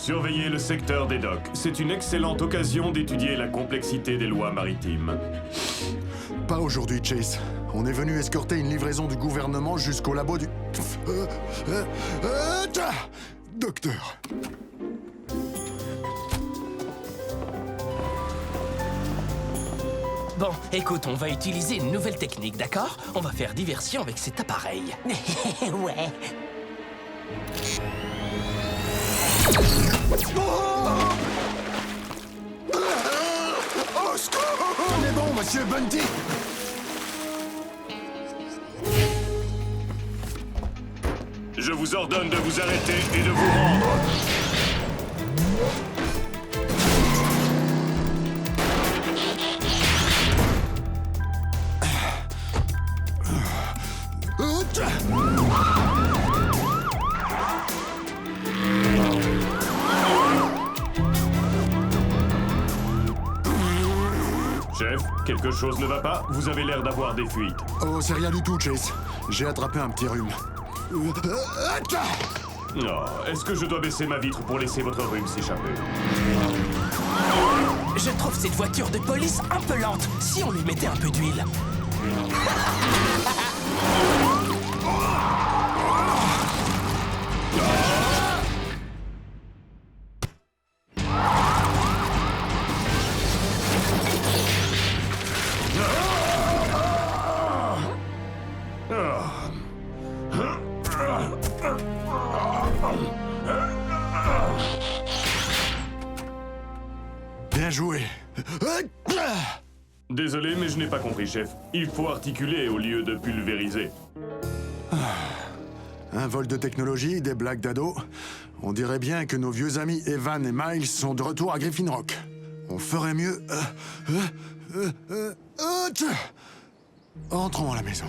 Surveillez le secteur des docks. C'est une excellente occasion d'étudier la complexité des lois maritimes. Pas aujourd'hui, Chase. On est venu escorter une livraison du gouvernement jusqu'au labo du... Docteur. Bon, écoute, on va utiliser une nouvelle technique, d'accord? On va faire diversion avec cet appareil. Ouais. Au secours! On est bon, monsieur Bunty! Je vous ordonne de vous arrêter et de vous rendre. Chef, quelque chose ne va pas? Vous avez l'air d'avoir des fuites. Oh, c'est rien du tout, Chase. J'ai attrapé un petit rhume. Oh, est-ce que je dois baisser ma vitre pour laisser votre rhume s'échapper? Je trouve cette voiture de police un peu lente. Si on lui mettait un peu d'huile. Bien joué. Désolé, mais je n'ai pas compris, chef. Il faut articuler au lieu de pulvériser. Un vol de technologie, des blagues d'ado. On dirait bien que nos vieux amis Evan et Miles sont de retour à Griffin Rock. On ferait mieux... Entrons à la maison.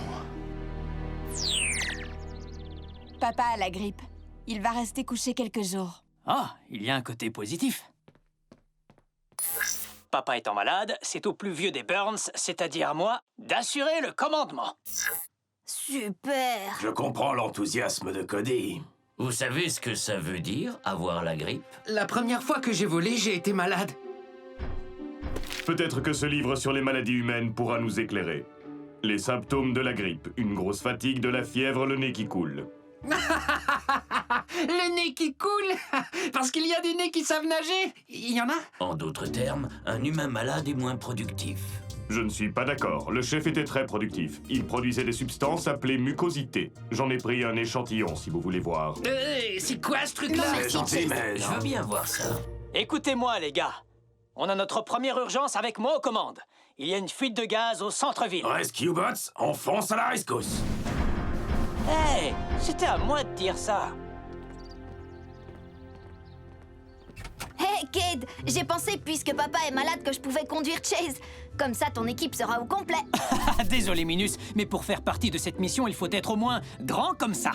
Papa a la grippe. Il va rester couché quelques jours. Ah, il y a un côté positif. Papa étant malade, c'est au plus vieux des Burns, c'est-à-dire à moi, d'assurer le commandement. Super! Je comprends l'enthousiasme de Cody. Vous savez ce que ça veut dire, avoir la grippe? La première fois que j'ai volé, j'ai été malade. Peut-être que ce livre sur les maladies humaines pourra nous éclairer. Les symptômes de la grippe, une grosse fatigue, de la fièvre, le nez qui coule. Le nez qui coule. Parce qu'il y a des nez qui savent nager. Il y en a? En d'autres termes, un humain malade est moins productif. Je ne suis pas d'accord. Le chef était très productif. Il produisait des substances appelées mucosités. J'en ai pris un échantillon, si vous voulez voir. C'est quoi ce truc-là? C'est gentil, mais... Je veux bien voir ça. Écoutez-moi, les gars. On a notre première urgence avec moi aux commandes. Il y a une fuite de gaz au centre-ville. Rescue Bots, on fonce à la rescousse. Hey, c'était à moi de dire ça. Hey, Cade! J'ai pensé, puisque papa est malade, que je pouvais conduire Chase. Comme ça, ton équipe sera au complet. Désolé, Minus, mais pour faire partie de cette mission, il faut être au moins grand comme ça.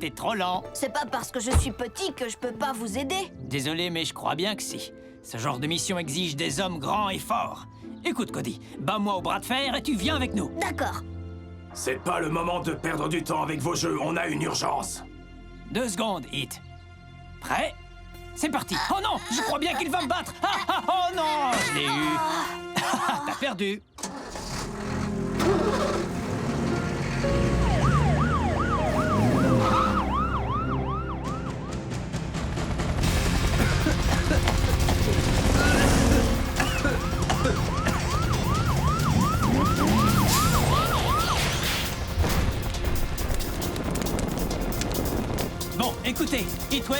T'es trop lent. C'est pas parce que je suis petit que je peux pas vous aider. Désolé, mais je crois bien que si. Ce genre de mission exige des hommes grands et forts. Écoute, Cody, bats-moi au bras de fer et tu viens avec nous. D'accord. C'est pas le moment de perdre du temps avec vos jeux, on a une urgence. 2 secondes, Hit. Prêt? C'est parti. Oh non, je crois bien qu'il va me battre. Oh non, je l'ai eu. T'as perdu. Bon, écoutez, Heatwave,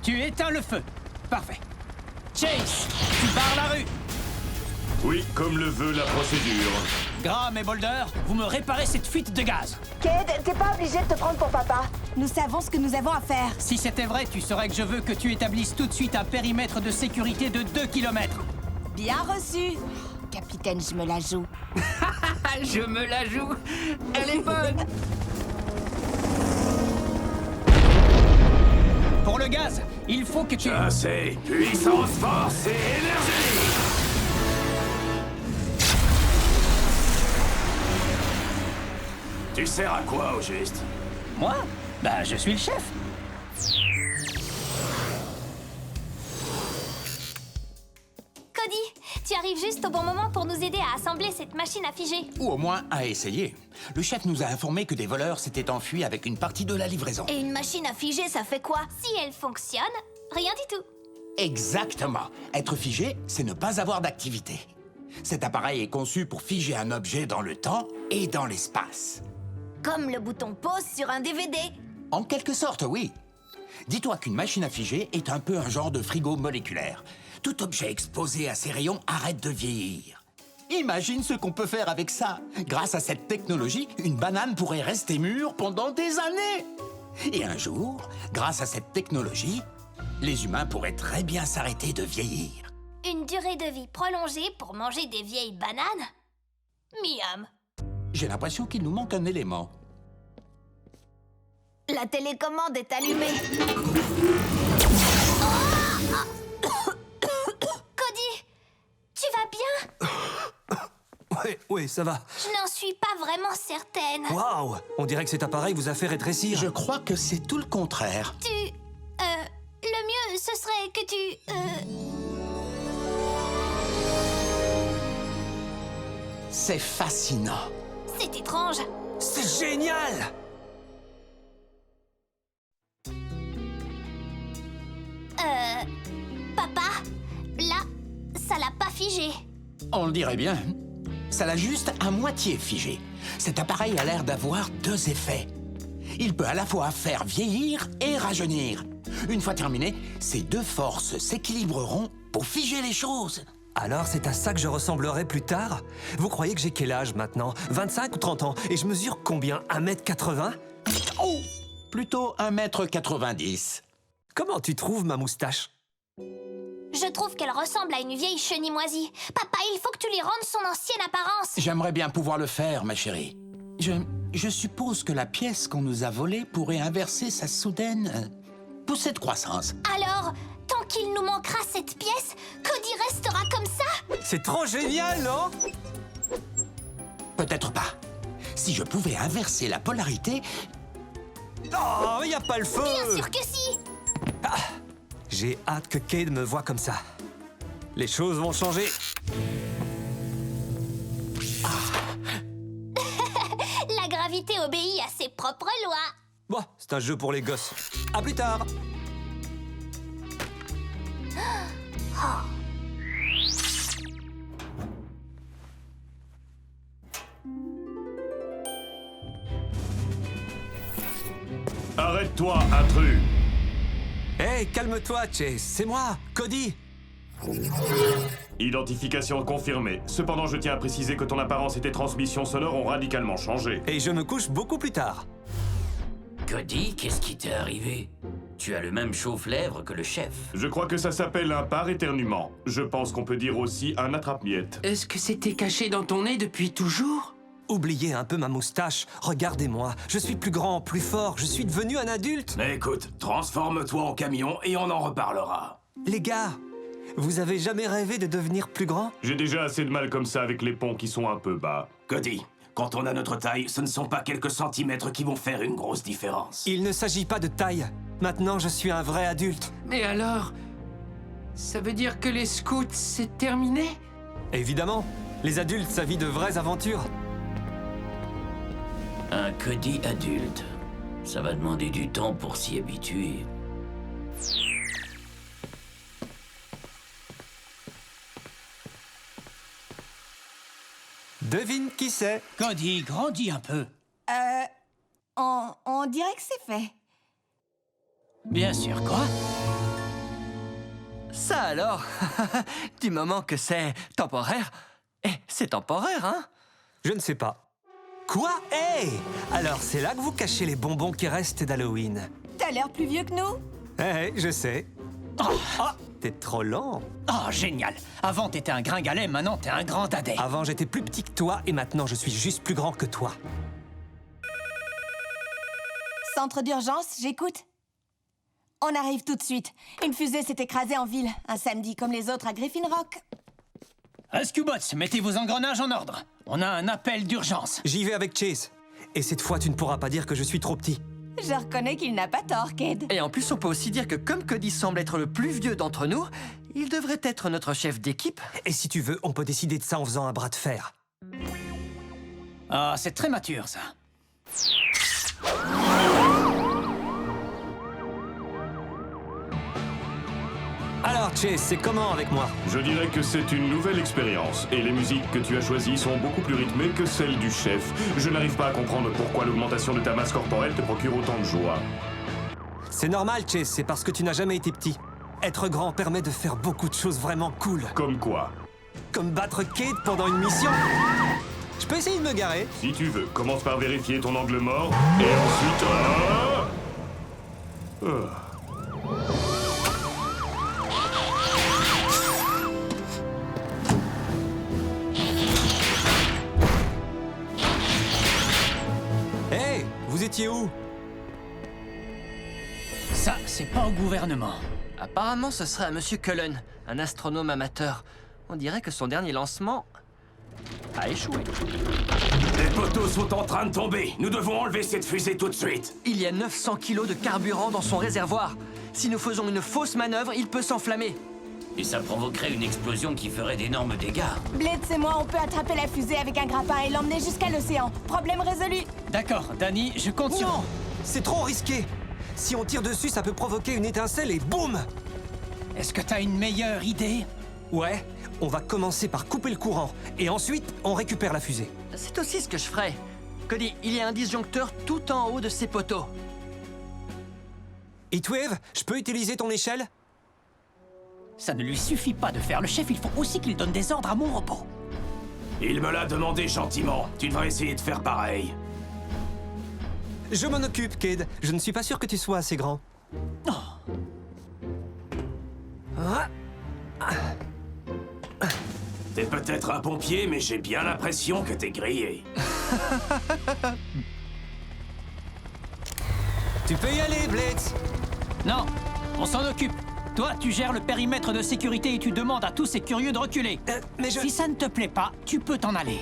tu éteins le feu. Parfait. Chase, tu barres la rue. Oui, comme le veut la procédure. Graham et Boulder, vous me réparez cette fuite de gaz. Cade, t'es pas obligé de te prendre pour papa. Nous savons ce que nous avons à faire. Si c'était vrai, tu saurais que je veux que tu établisses tout de suite un périmètre de sécurité de 2 km. Bien reçu. Capitaine, je me la joue. Je me la joue. Elle est bonne. Pour le gaz, il faut que tu... Assez, puissance, force et énergie. Tu sers à quoi, au juste? Moi? Bah, je suis le chef. Cody, tu arrives juste au bon moment pour nous aider à assembler cette machine à figer. Ou au moins à essayer. Le chef nous a informé que des voleurs s'étaient enfuis avec une partie de la livraison. Et une machine à figer, ça fait quoi? Si elle fonctionne, rien du tout. Exactement. Être figé, c'est ne pas avoir d'activité. Cet appareil est conçu pour figer un objet dans le temps et dans l'espace. Comme le bouton pause sur un DVD. En quelque sorte, oui. Dis-toi qu'une machine à figer est un peu un genre de frigo moléculaire. Tout objet exposé à ses rayons arrête de vieillir. Imagine ce qu'on peut faire avec ça. Grâce à cette technologie, une banane pourrait rester mûre pendant des années. Et un jour, grâce à cette technologie, les humains pourraient très bien s'arrêter de vieillir. Une durée de vie prolongée pour manger des vieilles bananes? Miam. J'ai l'impression qu'il nous manque un élément. La télécommande est allumée. Cody, tu vas bien? Oui, ça va. Je n'en suis pas vraiment certaine. Waouh! On dirait que cet appareil vous a fait rétrécir. Je crois que c'est tout le contraire. Le mieux, ce serait que tu... C'est fascinant. C'est étrange. C'est génial! Papa, là, ça l'a pas figé. On le dirait bien. Ça l'a juste à moitié figé. Cet appareil a l'air d'avoir deux effets. Il peut à la fois faire vieillir et rajeunir. Une fois terminé, ces deux forces s'équilibreront pour figer les choses. Alors c'est à ça que je ressemblerai plus tard? Vous croyez que j'ai quel âge maintenant? 25 ou 30 ans? Et je mesure combien? 1m80? Oh! Plutôt 1m90. Comment tu trouves ma moustache? Je trouve qu'elle ressemble à une vieille chenille moisie. Papa, il faut que tu lui rendes son ancienne apparence. J'aimerais bien pouvoir le faire, ma chérie. Je suppose que la pièce qu'on nous a volée pourrait inverser sa soudaine poussée de croissance. Alors, tant qu'il nous manquera cette pièce, Cody restera comme ça? C'est trop génial, non? Peut-être pas. Si je pouvais inverser la polarité... Oh, y a pas le feu! Bien sûr que si! Ah, j'ai hâte que Cade me voie comme ça. Les choses vont changer. La gravité obéit à ses propres lois. Bon, c'est un jeu pour les gosses. À plus tard! Arrête-toi, intrus! Hey, calme-toi, Chase. C'est moi, Cody. Identification confirmée. Cependant, je tiens à préciser que ton apparence et tes transmissions sonores ont radicalement changé. Et je me couche beaucoup plus tard. Cody, qu'est-ce qui t'est arrivé? Tu as le même chauffe-lèvres que le chef. Je crois que ça s'appelle un par-éternuement. Je pense qu'on peut dire aussi un attrape-miettes. Est-ce que c'était caché dans ton nez depuis toujours? Oubliez un peu ma moustache. Regardez-moi. Je suis plus grand, plus fort. Je suis devenu un adulte. Mais écoute, transforme-toi en camion et on en reparlera. Les gars, vous avez jamais rêvé de devenir plus grand? J'ai déjà assez de mal comme ça avec les ponts qui sont un peu bas. Cody, quand on a notre taille, ce ne sont pas quelques centimètres qui vont faire une grosse différence. Il ne s'agit pas de taille. Maintenant, je suis un vrai adulte. Mais alors... ça veut dire que les scouts, c'est terminé? Évidemment. Les adultes, ça vit de vraies aventures. Un Cody adulte. Ça va demander du temps pour s'y habituer. Devine qui c'est? Cody, grandis un peu. On dirait que c'est fait. Bien sûr, quoi? Ça alors, du moment que c'est temporaire, c'est temporaire, hein? Je ne sais pas. Quoi? Hey! Alors, c'est là que vous cachez les bonbons qui restent d'Halloween. T'as l'air plus vieux que nous. Je sais. T'es trop lent. Oh, génial. Avant, t'étais un gringalet, maintenant, t'es un grand dadais. Avant, j'étais plus petit que toi et maintenant, je suis juste plus grand que toi. Centre d'urgence, j'écoute. On arrive tout de suite. Une fusée s'est écrasée en ville, un samedi comme les autres à Griffin Rock. Rescue Bots, mettez vos engrenages en ordre. On a un appel d'urgence. J'y vais avec Chase. Et cette fois, tu ne pourras pas dire que je suis trop petit. Je reconnais qu'il n'a pas tort, Cade. Et en plus, on peut aussi dire que comme Cody semble être le plus vieux d'entre nous, il devrait être notre chef d'équipe. Et si tu veux, on peut décider de ça en faisant un bras de fer. Ah, c'est très mature, ça. Alors, Chase, c'est comment avec moi? Je dirais que c'est une nouvelle expérience, et les musiques que tu as choisies sont beaucoup plus rythmées que celles du chef. Je n'arrive pas à comprendre pourquoi l'augmentation de ta masse corporelle te procure autant de joie. C'est normal, Chase, c'est parce que tu n'as jamais été petit. Être grand permet de faire beaucoup de choses vraiment cool. Comme quoi? Comme battre Cade pendant une mission. Je peux essayer de me garer? Si tu veux, commence par vérifier ton angle mort, et ensuite... Hey, vous étiez où? Ça, c'est pas au gouvernement. Apparemment, ce serait à Monsieur Cullen, un astronome amateur. On dirait que son dernier lancement a échoué. Les poteaux sont en train de tomber. Nous devons enlever cette fusée tout de suite. Il y a 900 kilos de carburant dans son réservoir. Si nous faisons une fausse manœuvre, il peut s'enflammer. Et ça provoquerait une explosion qui ferait d'énormes dégâts. Blitz et moi, on peut attraper la fusée avec un grappin et l'emmener jusqu'à l'océan. Problème résolu. D'accord, Danny, je compte sur... Non, c'est trop risqué. Si on tire dessus, ça peut provoquer une étincelle et boum! Est-ce que t'as une meilleure idée? Ouais, on va commencer par couper le courant. Et ensuite, on récupère la fusée. C'est aussi ce que je ferais. Cody, il y a un disjoncteur tout en haut de ces poteaux. Heatwave, je peux utiliser ton échelle? Ça ne lui suffit pas de faire le chef, il faut aussi qu'il donne des ordres à mon robot. Il me l'a demandé gentiment. Tu devrais essayer de faire pareil. Je m'en occupe, Cade. Je ne suis pas sûr que tu sois assez grand. T'es peut-être un pompier, mais j'ai bien l'impression que t'es grillé. Tu peux y aller, Blitz. Non, on s'en occupe. Toi, tu gères le périmètre de sécurité et tu demandes à tous ces curieux de reculer. Mais je... Si ça ne te plaît pas, tu peux t'en aller.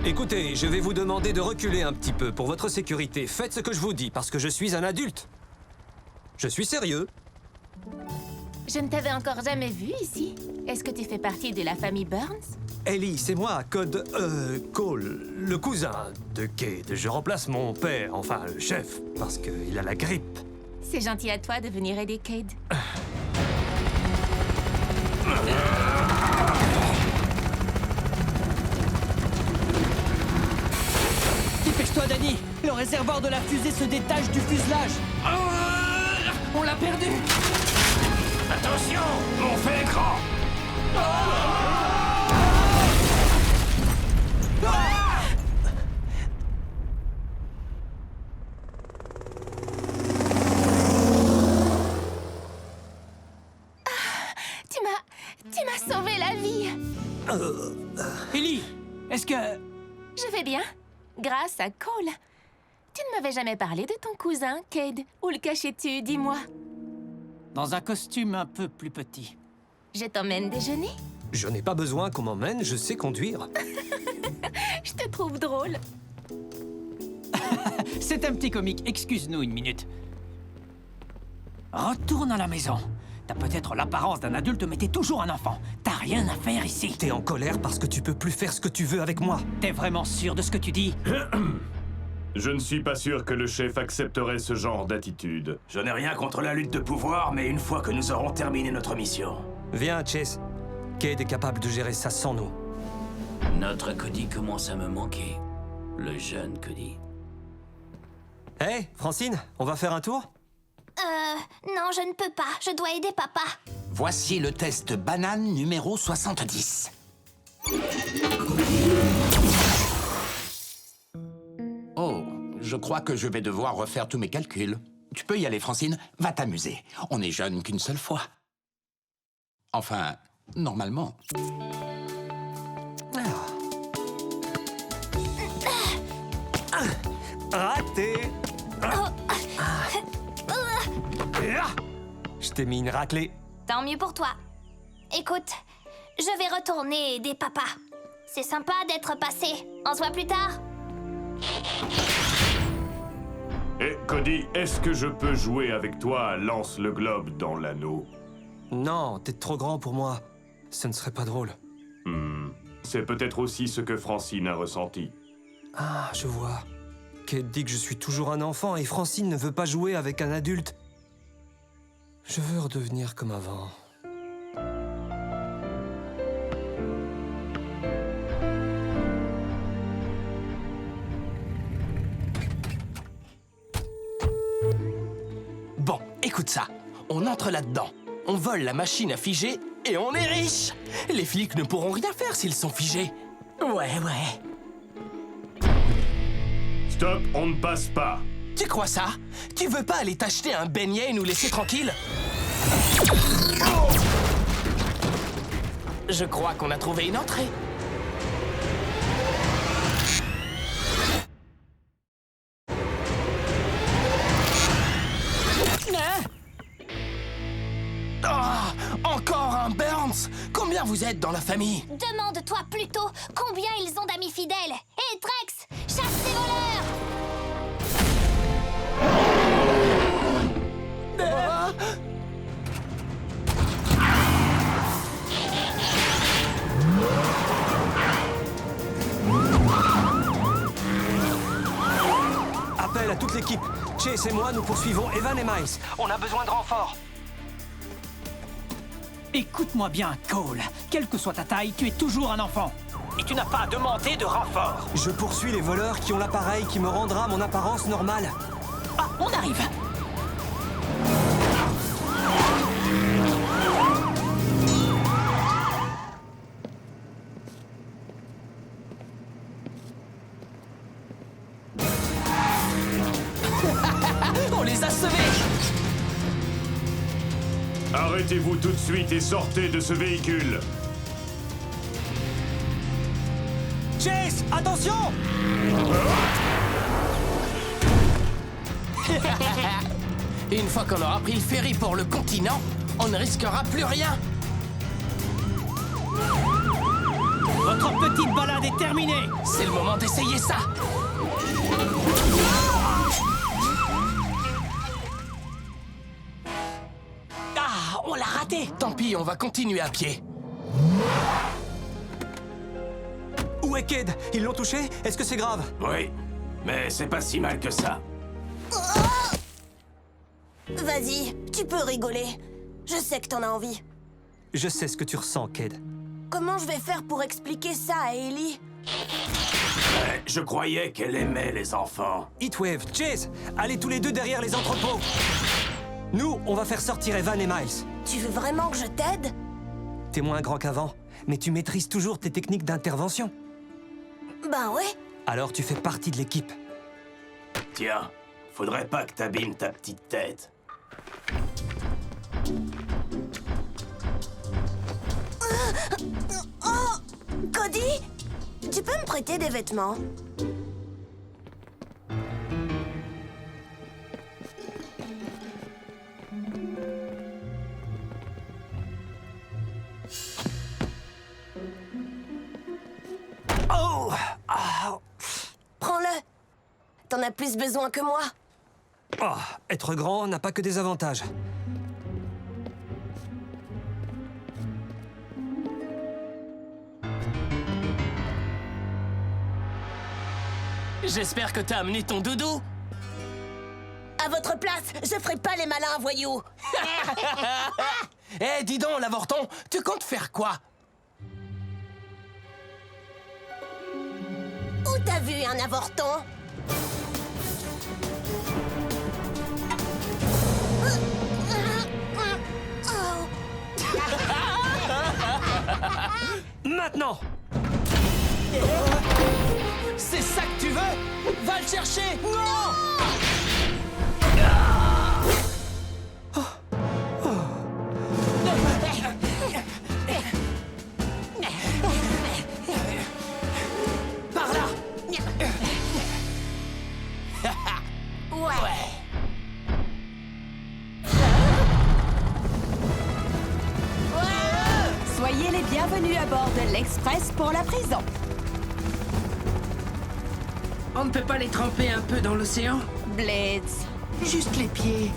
Écoutez, je vais vous demander de reculer un petit peu pour votre sécurité. Faites ce que je vous dis, parce que je suis un adulte. Je suis sérieux. Je ne t'avais encore jamais vu ici. Est-ce que tu fais partie de la famille Burns? Ellie, c'est moi, Cole, le cousin de Cade. Je remplace mon père, enfin le chef, parce qu'il a la grippe. C'est gentil à toi de venir aider Cade. Dépêche-toi, Danny. Le réservoir de la fusée se détache du fuselage. On l'a perdu. Attention, on fait écran. Tu m'as sauvé la vie. Ellie, est-ce que... Je vais bien, grâce à Cole. Tu ne m'avais jamais parlé de ton cousin, Cade. Où le cachais-tu, dis-moi? Dans un costume un peu plus petit. Je t'emmène déjeuner? Je n'ai pas besoin qu'on m'emmène, je sais conduire. Je te trouve drôle. C'est un petit comique, excuse-nous une minute. Retourne à la maison. T'as peut-être l'apparence d'un adulte, mais t'es toujours un enfant. T'as rien à faire ici. T'es en colère parce que tu peux plus faire ce que tu veux avec moi. T'es vraiment sûr de ce que tu dis? Je ne suis pas sûr que le chef accepterait ce genre d'attitude. Je n'ai rien contre la lutte de pouvoir, mais une fois que nous aurons terminé notre mission... Viens, Chase. Cade est capable de gérer ça sans nous. Notre Cody commence à me manquer. Le jeune Cody. Hey, Francine, on va faire un tour? Non, je ne peux pas. Je dois aider papa. Voici le test banane numéro 70. Oh, je crois que je vais devoir refaire tous mes calculs. Tu peux y aller, Francine. Va t'amuser. On n'est jeune qu'une seule fois. Enfin, normalement. Raté! Je t'ai mis une raclée. Tant mieux pour toi. Écoute, Je vais retourner aider papa. C'est sympa d'être passé. On se voit plus tard. Eh, Cody, est-ce que je peux jouer avec toi à Lance le globe dans l'anneau? Non, t'es trop grand pour moi. Ce ne serait pas drôle. C'est peut-être aussi ce que Francine a ressenti. Ah, je vois. Kate dit que je suis toujours un enfant et Francine ne veut pas jouer avec un adulte. Je veux redevenir comme avant. Bon, écoute ça. On entre là-dedans. On vole la machine à figer et on est riche. Les flics ne pourront rien faire s'ils sont figés. Ouais. Stop, on ne passe pas. Tu crois ça? Tu veux pas aller t'acheter un beignet et nous laisser tranquilles? Je crois qu'on a trouvé une entrée. Encore un Burns! Combien vous êtes dans la famille? Demande-toi plutôt combien ils ont d'amis fidèles. Hé, Trex, chasse ces voleurs! Appel à toute l'équipe. Chase et moi, nous poursuivons Evan et Miles. On a besoin de renforts. Écoute-moi bien, Cole. Quelle que soit ta taille, tu es toujours un enfant. Et tu n'as pas à demander de renfort. Je poursuis les voleurs qui ont l'appareil qui me rendra mon apparence normale. Ah, on arrive. On les a sauvés! Arrêtez-vous tout de suite et sortez de ce véhicule. Chase, attention! Une fois qu'on aura pris le ferry pour le continent, on ne risquera plus rien. Votre petite balade est terminée. C'est le moment d'essayer ça. Ah, on l'a raté. Tant pis, on va continuer à pied. Où est Cade? Ils l'ont touché? Est-ce que c'est grave? Oui, mais c'est pas si mal que ça. Vas-y, tu peux rigoler. Je sais que t'en as envie. Je sais ce que tu ressens, Cade. Comment je vais faire pour expliquer ça à Ellie? Je croyais qu'elle aimait les enfants. Heatwave, Chase, allez tous les deux derrière les entrepôts. Nous, on va faire sortir Evan et Miles. Tu veux vraiment que je t'aide? T'es moins grand qu'avant, mais tu maîtrises toujours tes techniques d'intervention. Ben ouais. Alors tu fais partie de l'équipe. Tiens, faudrait pas que t'abîmes ta petite tête. Oh! Cody? Tu peux me prêter des vêtements? Oh! Ah. Prends-le. T'en as plus besoin que moi. Oh, être grand n'a pas que des avantages. J'espère que t'as amené ton doudou. À votre place, je ferai pas les malins voyous. Eh, dis donc, l'avorton, tu comptes faire quoi? Où t'as vu un avorton? Maintenant! C'est ça que tu veux? Va le chercher! Non! Par là! Ouais. Soyez Soyez les bienvenus à bord de l'Express pour la prison. On ne peut pas les tremper un peu dans l'océan? Blitz. Juste les pieds.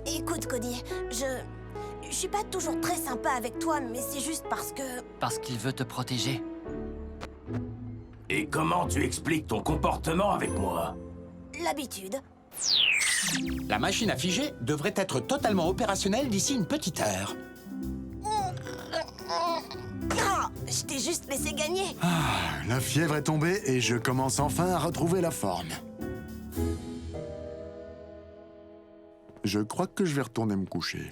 Écoute, Cody, je suis pas toujours très sympa avec toi, mais c'est juste parce que... Parce qu'il veut te protéger. Et comment tu expliques ton comportement avec moi? L'habitude. La machine à figer devrait être totalement opérationnelle d'ici une petite heure. Ah, je t'ai juste laissé gagner. La fièvre est tombée et je commence enfin à retrouver la forme. Je crois que je vais retourner me coucher.